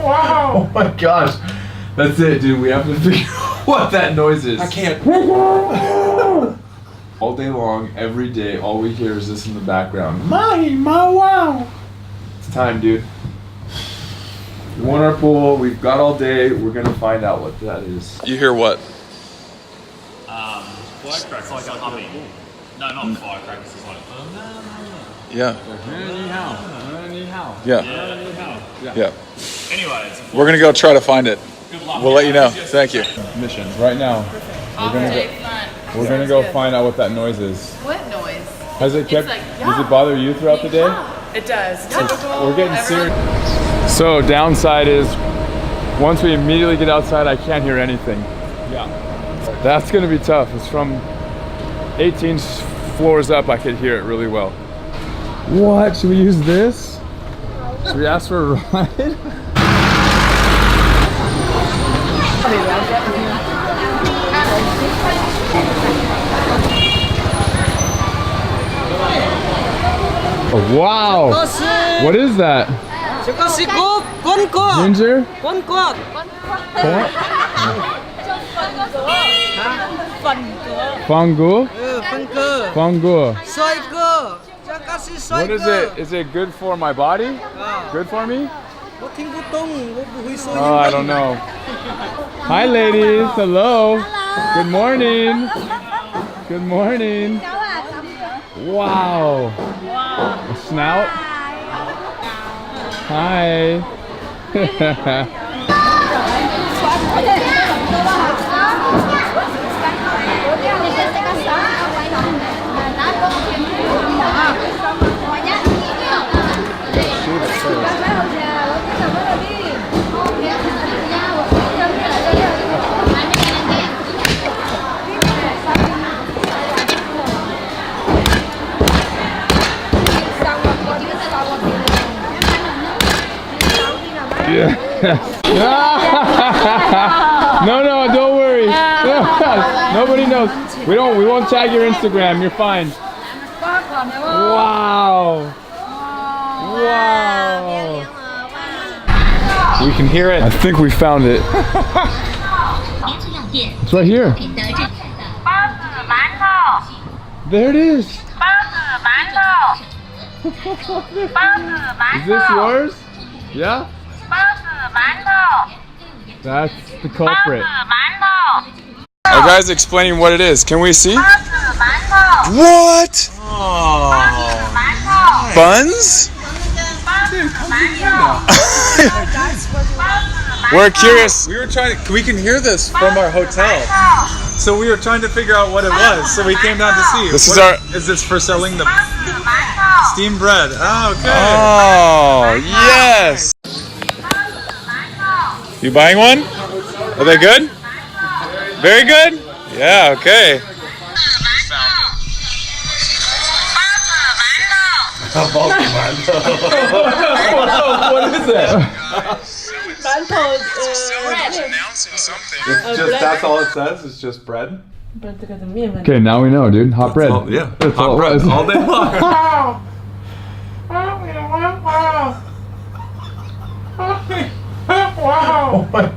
Oh my gosh. That's it, dude. We have to figure out what that noise is. I can't. All day long, every day, all we hear is this in the background. Wow. It's time, dude. We want our pool. We've got all day. We're gonna find out what that is. You hear what? Firecrackers. Like a humming. No, not firecrackers. It's like. Yeah. Yeah. Yeah. Anyways, We're gonna go try to find it. good luck. We'll let you know. Thank you. Mission right now. We're gonna go find out what that noise is. What noise? Has it kept? like, Does it bother you throughout the day? It does. We're getting serious. So downside is, once we immediately get outside, I can't hear anything. Yeah. That's gonna be tough. It's from 18 floors up. I could hear it really well. What? Should we use this? Should we ask for a ride? Oh, wow! What is that? Ginger? Corn? Fungu? Fungu. What is it? Is it good for my body? Good for me? Oh, I don't know. Hi, ladies. Hello. Good morning. Good morning. Wow. A snout? Hi. Yeah. No, don't worry. Nobody knows. We won't tag your Instagram. You're fine. Wow. Wow. We can hear it. I think we found it. It's right here. There it is. Is this yours? Yeah? That's the culprit. Our guy's explaining what it is. Can we see? What? Oh. Buns? We're curious. We were trying to. We can hear this from our hotel. So we were trying to figure out what it was. So we came down to see. This is Is this for selling the steamed bread? Oh, okay. Oh, yes. You buying one? Are they good? Very good? Yeah, okay. What is that? It's just, that's all it says? It's just bread? Okay, now we know, dude. Hot bread. Yeah, That's hot all bread it was. all day long. Oh my God.